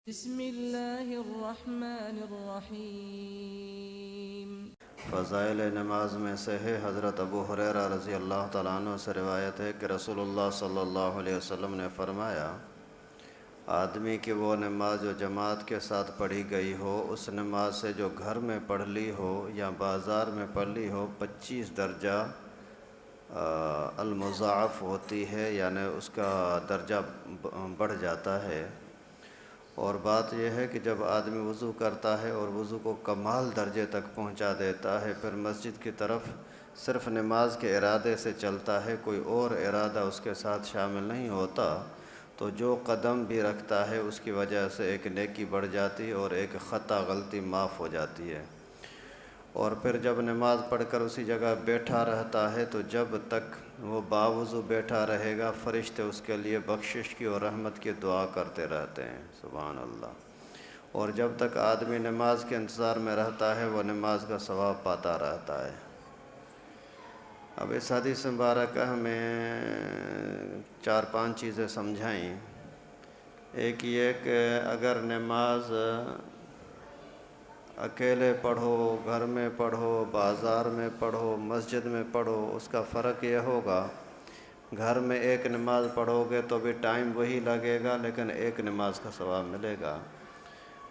بسم اللہ الرحمن الرحیم۔ فضائل نماز میں سے ہے حضرت ابو ہریرہ رضی اللہ تعالیٰ عنہ سے روایت ہے کہ رسول اللہ صلی اللہ علیہ وسلم نے فرمایا، آدمی کی وہ نماز جو جماعت کے ساتھ پڑھی گئی ہو اس نماز سے جو گھر میں پڑھ لی ہو یا بازار میں پڑھ لی ہو 25 درجہ المضاعف ہوتی ہے، یعنی اس کا درجہ بڑھ جاتا ہے۔ اور بات یہ ہے کہ جب آدمی وضو کرتا ہے اور وضو کو کمال درجے تک پہنچا دیتا ہے، پھر مسجد کی طرف صرف نماز کے ارادے سے چلتا ہے، کوئی اور ارادہ اس کے ساتھ شامل نہیں ہوتا، تو جو قدم بھی رکھتا ہے اس کی وجہ سے ایک نیکی بڑھ جاتی ہے اور ایک خطا غلطی معاف ہو جاتی ہے۔ اور پھر جب نماز پڑھ کر اسی جگہ بیٹھا رہتا ہے تو جب تک وہ باوضو بیٹھا رہے گا فرشتے اس کے لیے بخشش کی اور رحمت کی دعا کرتے رہتے ہیں، سبحان اللہ۔ اور جب تک آدمی نماز کے انتظار میں رہتا ہے وہ نماز کا ثواب پاتا رہتا ہے۔ اب اس حدیث مبارکہ ہمیں 4-5 چیزیں سمجھائیں۔ ایک یہ کہ اگر نماز اکیلے پڑھو، گھر میں پڑھو، بازار میں پڑھو، مسجد میں پڑھو، اس کا فرق یہ ہوگا، گھر میں ایک نماز پڑھو گے تو بھی ٹائم وہی لگے گا لیکن ایک نماز کا ثواب ملے گا۔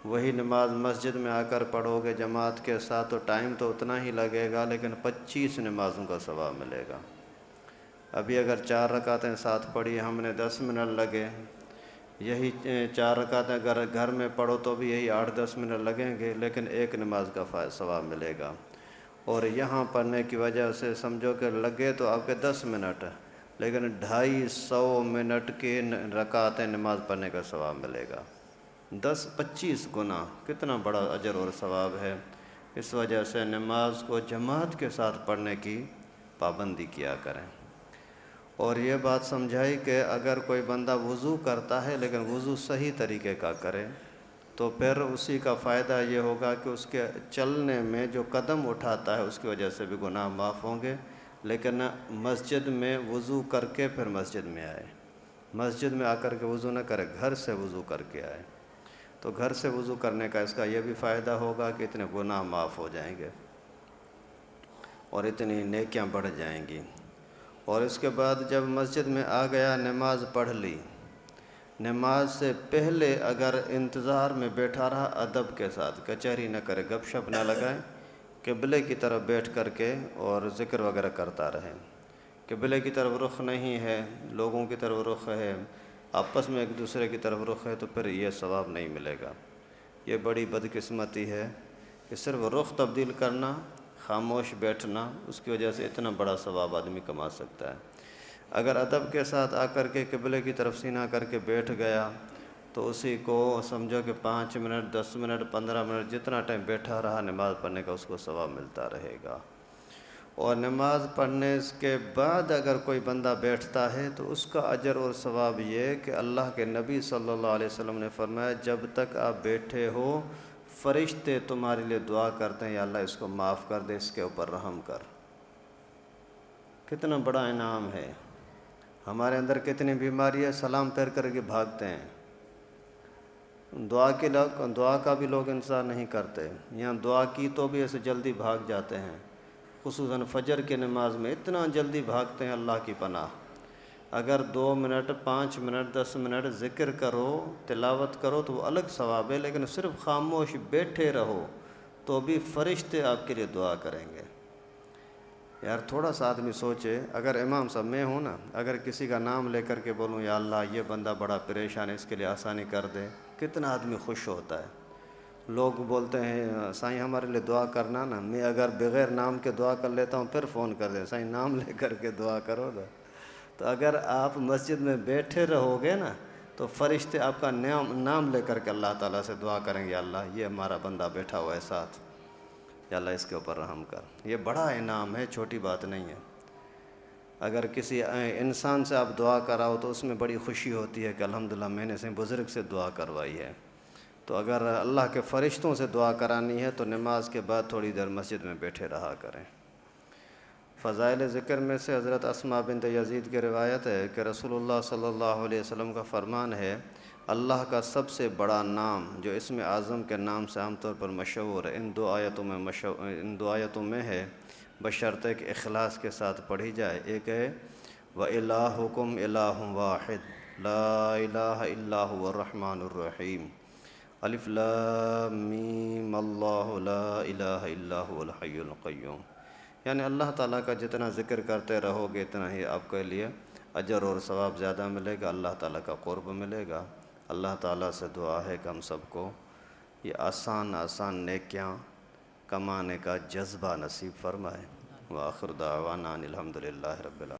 وہی نماز مسجد میں آ کر پڑھو گے جماعت کے ساتھ تو ٹائم تو اتنا ہی لگے گا لیکن 25 نمازوں کا ثواب ملے گا۔ ابھی اگر 4 رکعتیں ساتھ پڑھی ہم نے 10 منٹ لگے، یہی 4 رکعتیں اگر گھر میں پڑھو تو بھی یہی 8-10 منٹ لگیں گے لیکن ایک نماز کا ثواب ملے گا۔ اور یہاں پڑھنے کی وجہ سے سمجھو کہ لگے تو آپ کے 10 منٹ لیکن 250 منٹ کی رکعتیں نماز پڑھنے کا ثواب ملے گا، 25 گنا، کتنا بڑا اجر اور ثواب ہے۔ اس وجہ سے نماز کو جماعت کے ساتھ پڑھنے کی پابندی کیا کریں۔ اور یہ بات سمجھائی کہ اگر کوئی بندہ وضو کرتا ہے لیکن وضو صحیح طریقے کا کرے تو پھر اسی کا فائدہ یہ ہوگا کہ اس کے چلنے میں جو قدم اٹھاتا ہے اس کی وجہ سے بھی گناہ معاف ہوں گے، لیکن مسجد میں وضو کر کے پھر مسجد میں آئے، مسجد میں آ کر کے وضو نہ کرے، گھر سے وضو کر کے آئے، تو گھر سے وضو کرنے کا اس کا یہ بھی فائدہ ہوگا کہ اتنے گناہ معاف ہو جائیں گے اور اتنی نیکیاں بڑھ جائیں گی۔ اور اس کے بعد جب مسجد میں آ گیا نماز پڑھ لی، نماز سے پہلے اگر انتظار میں بیٹھا رہا ادب کے ساتھ، کچہری نہ کرے، گپ شپ نہ لگائے، قبلے کی طرف بیٹھ کر کے اور ذکر وغیرہ کرتا رہے۔ قبلے کی طرف رخ نہیں ہے، لوگوں کی طرف رخ ہے، آپس میں ایک دوسرے کی طرف رخ ہے، تو پھر یہ ثواب نہیں ملے گا۔ یہ بڑی بدقسمتی ہے کہ صرف رخ تبدیل کرنا، خاموش بیٹھنا، اس کی وجہ سے اتنا بڑا ثواب آدمی کما سکتا ہے۔ اگر ادب کے ساتھ آ کر کے قبلے کی طرف سینہ کر کے بیٹھ گیا تو اسی کو سمجھو کہ 5 منٹ، 10 منٹ، 15 منٹ، جتنا ٹائم بیٹھا رہا نماز پڑھنے کا اس کو ثواب ملتا رہے گا۔ اور نماز پڑھنے کے بعد اگر کوئی بندہ بیٹھتا ہے تو اس کا اجر اور ثواب یہ کہ اللہ کے نبی صلی اللہ علیہ وسلم نے فرمایا جب تک آپ بیٹھے ہو فرشتے تمہارے لیے دعا کرتے ہیں، یا اللہ اس کو معاف کر دے، اس کے اوپر رحم کر۔ کتنا بڑا انعام ہے۔ ہمارے اندر کتنی بیماری ہے، سلام پھیر کر کے بھاگتے ہیں، دعا کا بھی لوگ انتظار نہیں کرتے، یہاں دعا کی تو بھی ایسے جلدی بھاگ جاتے ہیں، خصوصاً فجر کی نماز میں اتنا جلدی بھاگتے ہیں، اللہ کی پناہ۔ اگر 2 منٹ، 5 منٹ، 10 منٹ ذکر کرو، تلاوت کرو تو وہ الگ ثواب ہے، لیکن صرف خاموش بیٹھے رہو تو بھی فرشتے آپ کے لیے دعا کریں گے۔ یار تھوڑا سا آدمی سوچے، اگر امام صاحب میں ہوں نا، اگر کسی کا نام لے کر کے بولوں یا اللہ یہ بندہ بڑا پریشان ہے، اس کے لیے آسانی کر دے، کتنا آدمی خوش ہوتا ہے۔ لوگ بولتے ہیں سائیں ہمارے لیے دعا کرنا نا، میں اگر بغیر نام کے دعا کر لیتا ہوں پھر فون کر دیں سائیں نام لے کر کے دعا کرو نا۔ تو اگر آپ مسجد میں بیٹھے رہو گے نا تو فرشتے آپ کا نام لے کر کے اللہ تعالیٰ سے دعا کریں گے، یا اللہ یہ ہمارا بندہ بیٹھا ہوا ہے ساتھ، یا اللہ اس کے اوپر رحم کر۔ یہ بڑا انعام ہے، چھوٹی بات نہیں ہے۔ اگر کسی انسان سے آپ دعا کراؤ تو اس میں بڑی خوشی ہوتی ہے کہ الحمدللہ میں نے سے بزرگ سے دعا کروائی ہے۔ تو اگر اللہ کے فرشتوں سے دعا کرانی ہے تو نماز کے بعد تھوڑی دیر مسجد میں بیٹھے رہا کریں۔ فضائل ذکر میں سے حضرت اسماء بنت یزید کی روایت ہے کہ رسول اللہ صلی اللہ علیہ وسلم کا فرمان ہے، اللہ کا سب سے بڑا نام جو اسم اعظم کے نام سے عام طور پر مشہور ہے، ان دو آیتوں میں ہے، بشرطے کہ اخلاص کے ساتھ پڑھی جائے۔ ایک ہے وَإِلَٰهُكُمْ إِلَٰهٌ وَاحِدٌ لَا إِلَٰهَ إِلَّا هُوَ الرَّحْمَٰنُ الرَّحِيمُ الف لام میم اللہ لا الہ الا هو الحی القیوم۔ یعنی اللہ تعالیٰ کا جتنا ذکر کرتے رہو گے اتنا ہی آپ کے لیے اجر اور ثواب زیادہ ملے گا، اللہ تعالیٰ کا قرب ملے گا۔ اللہ تعالیٰ سے دعا ہے کہ ہم سب کو یہ آسان نیکیاں کمانے کا جذبہ نصیب فرمائے۔ وآخر دعوانا ان الحمدللہ رب العالمین۔